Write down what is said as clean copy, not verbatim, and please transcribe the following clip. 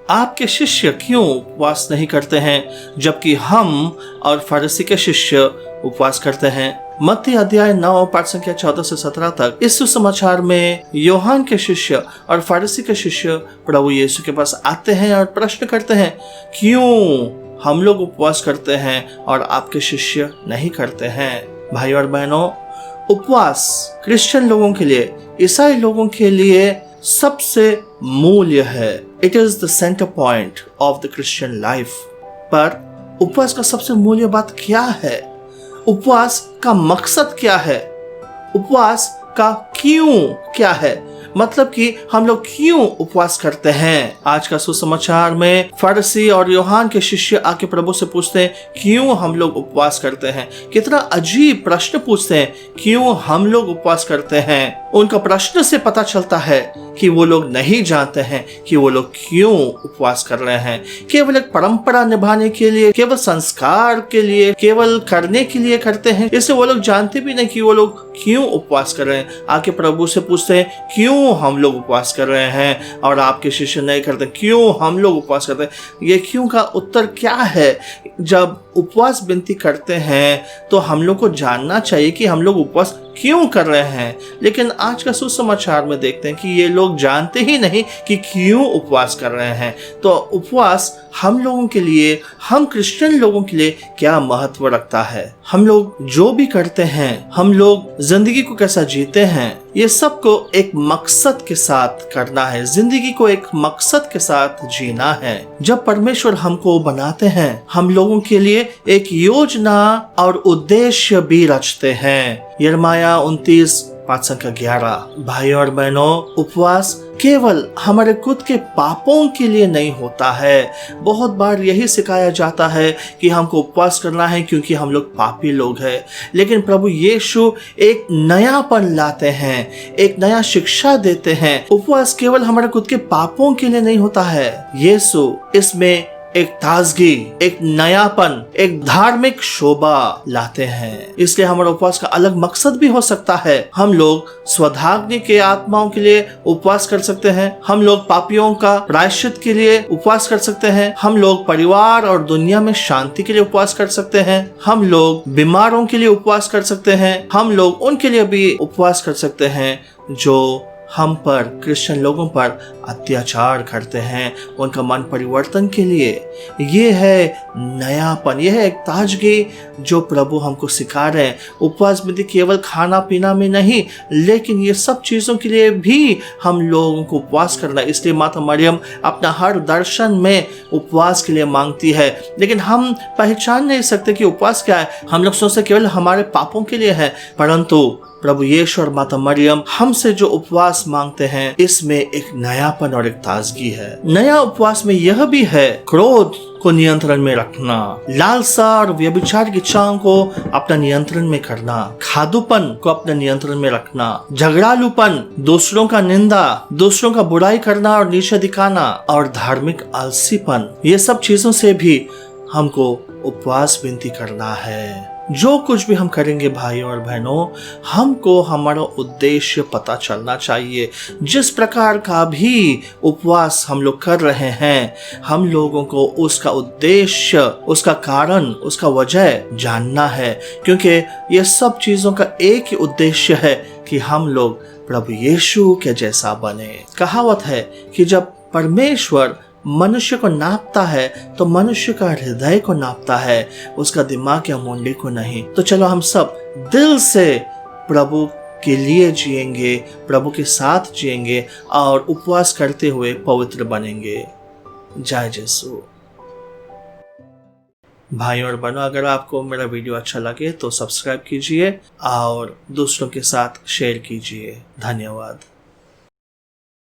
आपके शिष्य क्यों उपवास नहीं करते हैं जबकि हम और फरीसी के शिष्य उपवास करते हैं। मत्ती अध्याय 9 पद संख्या 14 से 17 तक इस सुसमाचार में यूहन्ना के शिष्य और फरीसी के शिष्य प्रभु यीशु के पास आते हैं और प्रश्न करते हैं, क्यों हम लोग उपवास करते हैं और आपके शिष्य नहीं करते हैं। भाई और बहनों, उपवास क्रिश्चियन लोगों के लिए, ईसाई लोगों के लिए सबसे मूल्य है। It is the centre point of the Christian life. पर उपवास का सबसे मूल्य बात क्या है? उपवास का मकसद क्या है? उपवास का क्यों क्या है? मतलब कि हम लोग क्यों उपवास करते हैं। आज का सुसमाचार में फरीसी और यूहन्ना के शिष्य आके प्रभु से पूछते हैं, क्यों हम लोग उपवास करते हैं। कितना अजीब प्रश्न पूछते हैं, क्यों हम लोग उपवास करते हैं। उनका प्रश्न से पता चलता है कि वो लोग नहीं जानते हैं कि वो लोग क्यों उपवास कर रहे हैं। केवल एक परंपरा निभाने के लिए, केवल संस्कार के लिए, केवल करने के लिए करते हैं। इसलिए वो लोग जानते भी नहीं कि वो लोग क्यों उपवास कर रहे हैं। आके प्रभु से पूछते हैं, क्यों हम लोग उपवास कर रहे हैं और आपके शिष्य नहीं करते, क्यों हम लोग उपवास करते हैं। ये क्यों का उत्तर क्या है? जब उपवास विनती करते हैं तो हम लोग को जानना चाहिए कि हम लोग उपवास क्यों कर रहे हैं। लेकिन आज का सुसमाचार में देखते हैं कि ये लोग जानते ही नहीं कि क्यों उपवास कर रहे हैं। तो उपवास हम लोगों के लिए, हम क्रिश्चियन लोगों के लिए क्या महत्व रखता है। हम लोग जो भी करते हैं, हम लोग जिंदगी को कैसा जीते हैं, ये सब को एक मकसद के साथ करना है। जिंदगी को एक मकसद के साथ जीना है। जब परमेश्वर हमको बनाते हैं, हम लोगों के लिए एक योजना और उद्देश्य भी रचते हैं। यिर्मयाह 29 पद संख्या 11। भाई और बहनों, उपवास केवल हमारे खुद के पापों के लिए नहीं होता है। बहुत बार यही सिखाया जाता है कि हमको उपवास करना है क्योंकि हम लोग पापी लोग हैं। लेकिन प्रभु यीशु एक नयापन लाते हैं, एक नया शिक्षा देते हैं। उपवास केवल हमारे खुद के पापों के लिए नहीं होता है। यीशु इसमें एक ताजगी, एक नयापन, एक धार्मिक शोभा लाते हैं। इसलिए हमारा उपवास का अलग मकसद भी हो सकता है। हम लोग स्वधाग्नि के आत्माओं के लिए उपवास कर सकते हैं। हम लोग पापियों का प्रायश्चित के लिए उपवास कर सकते हैं। हम लोग परिवार और दुनिया में शांति के लिए उपवास कर सकते हैं। हम लोग बीमारों के लिए उपवास कर सकते हैं। हम लोग उनके लिए भी उपवास कर सकते हैं जो हम पर, क्रिश्चियन लोगों पर अत्याचार करते हैं। उनका मन परिवर्तन के लिए ये है नयापन, यह है एक ताजगी जो प्रभु हमको सिखा रहे हैं। उपवास विधि केवल खाना पीना में नहीं, लेकिन ये सब चीज़ों के लिए भी हम लोगों को उपवास करना है। इसलिए माता मरियम अपना हर दर्शन में उपवास के लिए मांगती है। लेकिन हम पहचान नहीं सकते कि उपवास क्या है। हम लोग सोचते केवल हमारे पापों के लिए है, परंतु प्रभु यीशु और माता मरियम हमसे जो उपवास मांगते हैं, इसमें एक नयापन और एक ताजगी है। नया उपवास में यह भी है, क्रोध को नियंत्रण में रखना, लालसा और व्यभिचार की इच्छाओं को अपना नियंत्रण में करना, खादुपन को अपने नियंत्रण में रखना, झगड़ालूपन, दूसरों का निंदा, दूसरों का बुराई करना और नीचे दिखाना, और धार्मिक आलसीपन, ये सब चीजों से भी हमको उपवास विनती करना है। जो कुछ भी हम करेंगे भाई और बहनों, हमको हमारा उद्देश्य पता चलना चाहिए। जिस प्रकार का भी उपवास हम लोग कर रहे हैं, हम लोगों को उसका उद्देश्य, उसका कारण, उसका वजह जानना है। क्योंकि ये सब चीज़ों का एक ही उद्देश्य है कि हम लोग प्रभु यीशु के जैसा बने। कहावत है कि जब परमेश्वर मनुष्य को नापता है तो मनुष्य का हृदय को नापता है, उसका दिमाग या मुंडी को नहीं। तो चलो हम सब दिल से प्रभु के लिए जिएंगे, प्रभु के साथ जिएंगे और उपवास करते हुए पवित्र बनेंगे। जय यीशु। भाई और बहनों, अगर आपको मेरा वीडियो अच्छा लगे तो सब्सक्राइब कीजिए और दूसरों के साथ शेयर कीजिए। धन्यवाद।